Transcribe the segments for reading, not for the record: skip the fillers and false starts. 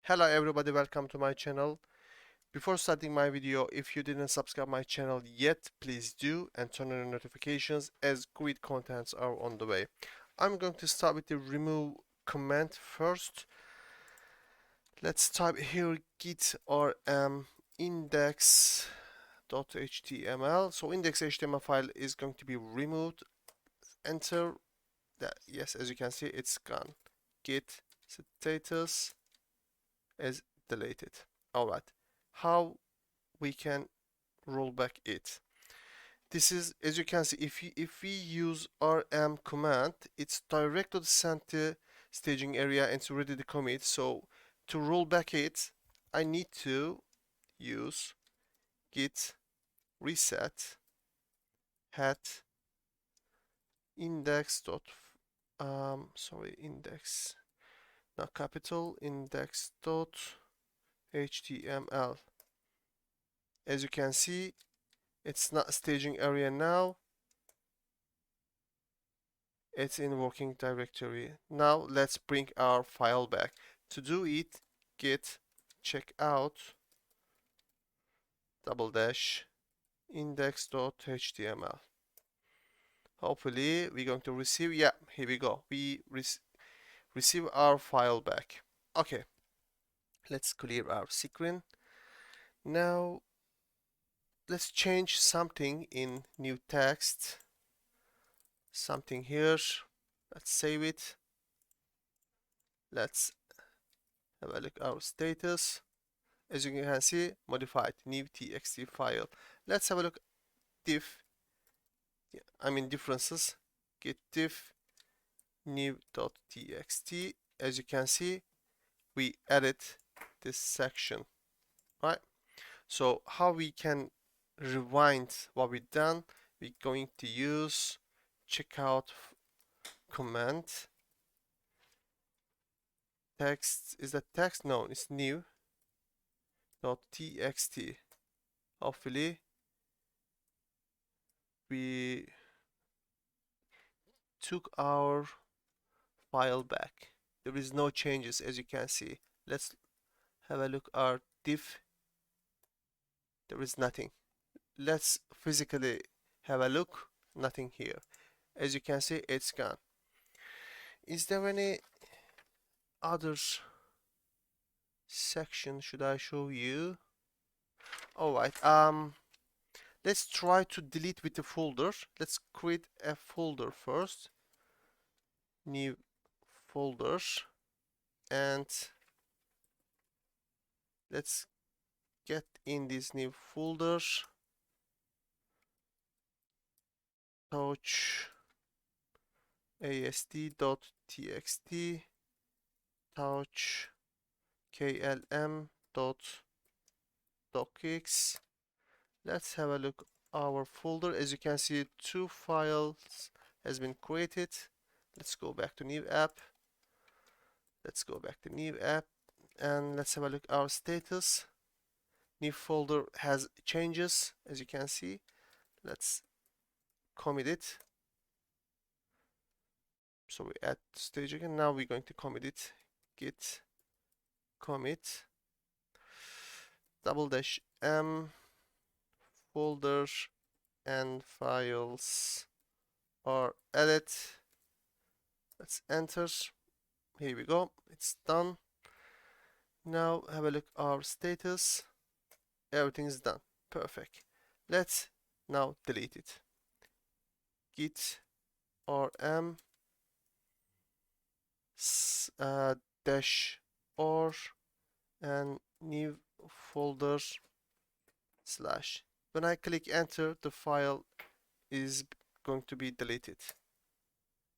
Hello everybody, welcome to my channel. Before starting my video, if you didn't subscribe my channel yet, please do and turn on notifications as great contents are on the way. I'm going to start with the remove command first. Let's type here git rm index.html. So index.html file is going to be removed. Enter that. Yes, as you can see, it's gone. Git status is deleted. Alright, how we can roll back it? This is, as you can see, if we use rm command, it's directly sent to staging area and it's ready to commit. So to roll back it, I need to use git reset hat index dot index, not capital, index dot html. As you can see, it's not staging area now. It's in working directory. Now let's bring our file back. To do it, git checkout double dash index.html. Hopefully we're going to receive, yeah, here we go. We receive our file back. Okay, let's clear our screen. Now let's change something in new text. Something here. Let's save it. Let's have a look at our status. As you can see, modified new txt file. Let's have a look. Diff, differences. Git diff new.txt. As you can see, we added this section, right? So how we can rewind what we've done? We're going to use checkout command. Text, is that text? No, it's new .txt. Hopefully we took our file back. There is no changes, as you can see. Let's have a look at our diff. There is nothing. Let's physically have a look. Nothing here. As you can see, it's gone. Is there any other section should I show you? Alright, let's try to delete with the folder. Let's create a folder first. New folder, and let's get in this new folder. Touch asd.txt, touch klm.docx. Let's have a look our folder. As you can see, two files has been created. Let's go back to new app. Let's go back to new app and let's have a look our status. New folder has changes, as you can see. Let's commit it. So we add stage again. Now we're going to commit it. Git commit double dash m folder and files are added. Let's enter. Here we go. It's done. Now have a look at our status. Everything is done. Perfect. Let's now delete it. Git rm dash or and new folder slash. When I click enter, the file is going to be deleted.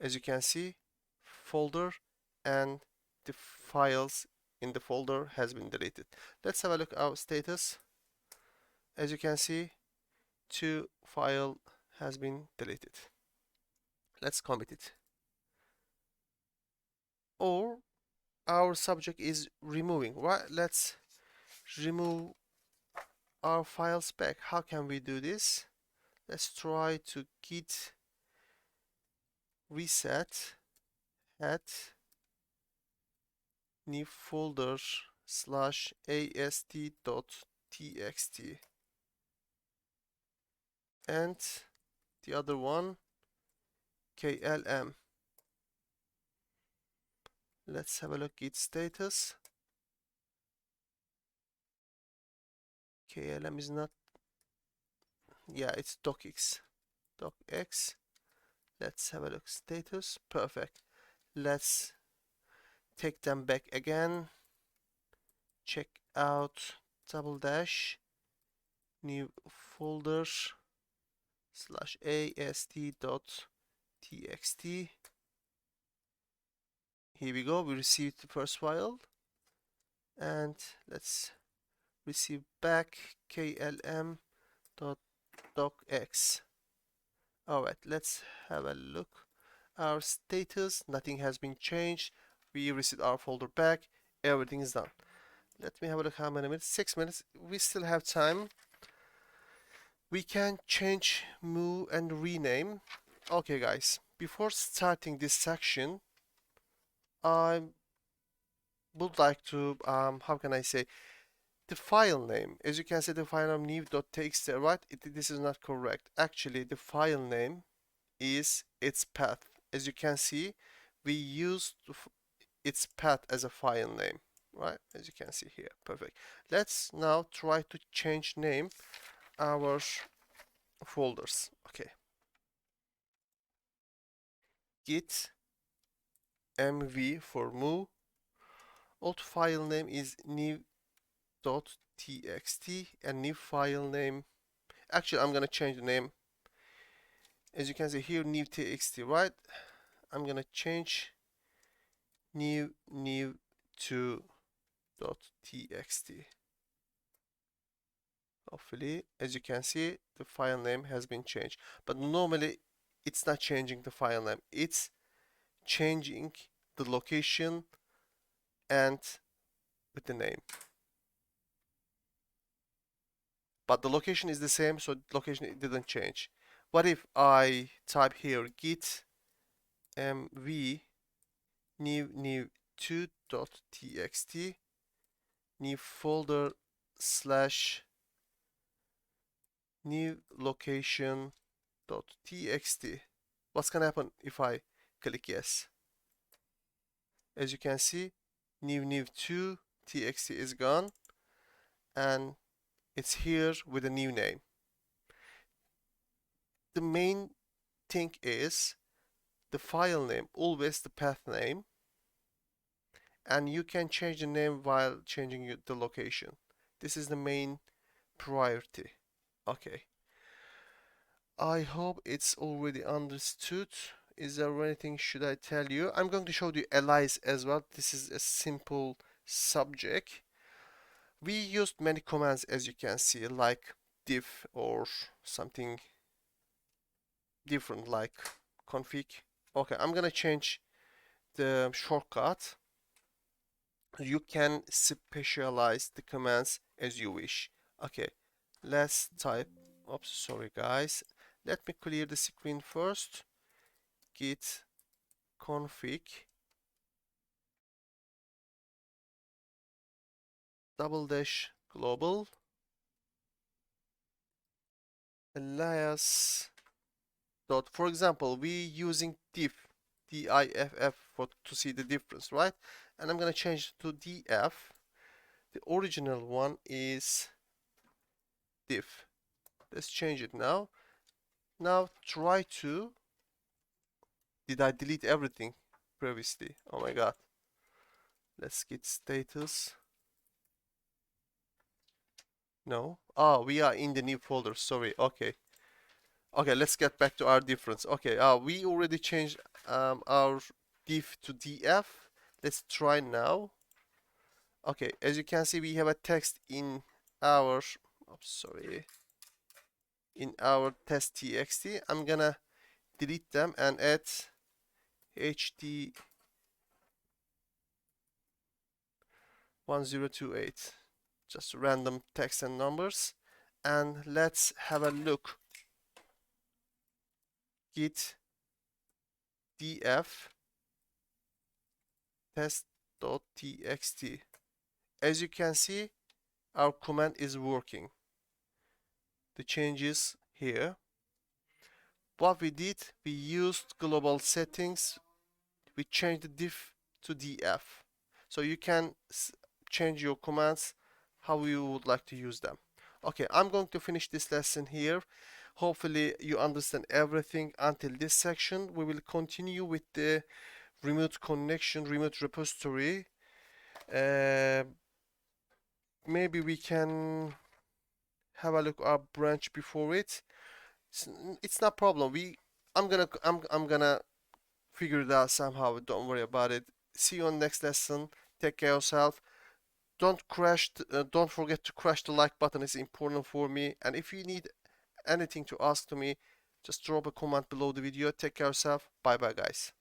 As you can see, folder and the files in the folder has been deleted. Let's have a look at our status. As you can see, two file has been deleted. Let's commit it. Or our subject is removing, right? Let's remove our files back. How can we do this? Let's try to git reset at new folder slash ast.txt, and the other one klm. Let's have a look git status. klm is not, yeah, it's docx. Docx. Let's have a look status. Perfect. Let's take them back again. Check out double dash new folder slash ast.txt. Here we go. We received the first file, and let's receive back klm.docx. Alright, let's have a look. Our status, nothing has been changed. We received our folder back. Everything is done. Let me have a look how many minutes. 6 minutes. We still have time. We can change, move, and rename. Okay, guys. Before starting this section, I would like to, how can I say, the file name. As you can see, the file name new.txt, right? This is not correct. Actually, the file name is its path. As you can see, we used its path as a file name, right? As you can see here. Perfect. Let's now try to change name our folders. Okay. Git mv for move. Old file name is new.txt, and new file name. Actually, I'm gonna change the name. As you can see here, new.txt, right? I'm gonna change new to .txt. Hopefully, as you can see, the file name has been changed. But normally, it's not changing the file name. It's changing the location and with the name. But the location is the same, so the location didn't change. What if I type here git mv new 2.txt new folder slash new location.txt? What's gonna happen if I click yes? As you can see, new2 txt is gone, and it's here with a new name. The main thing is the file name, always the path name, and you can change the name while changing the location. This is the main priority. Okay. I hope it's already understood. Is there anything should I tell you? I'm going to show you Alias as well. This is a simple subject. We used many commands, as you can see, like diff or something different like config. Okay, I'm gonna change the shortcut. You can specialize the commands as you wish. Okay, let's type. Oops, sorry guys. Let me clear the screen first. Git config double dash global alias dot. For example, we using diff diff for to see the difference, right? And I'm gonna change to df. The original one is diff. Let's change it now. Now try to. Did I delete everything previously? Oh my god. Let's get status. No. Oh, we are in the new folder. Sorry. Okay. Okay, let's get back to our difference. Okay. We already changed our diff to df. Let's try now. Okay. As you can see, we have a text in our. Oh, sorry. In our test.txt. I'm gonna delete them and add hd 1028, just random text and numbers. And let's have a look. Git df test.txt as you can see, our command is working. The changes here. What we did, we used global settings. We changed the diff to df. So you can change your commands how you would like to use them. Okay, I'm going to finish this lesson here. Hopefully you understand everything until this section. We will continue with the remote connection, remote repository. Maybe we can have a look at our branch before it. It's not problem. I'm gonna figure it out somehow. Don't worry about it. See you on next lesson. Take care of yourself. Don't forget to crash the like button. It's important for me. And if you need anything to ask to me, just drop a comment below the video. Take care of yourself. Bye bye, guys.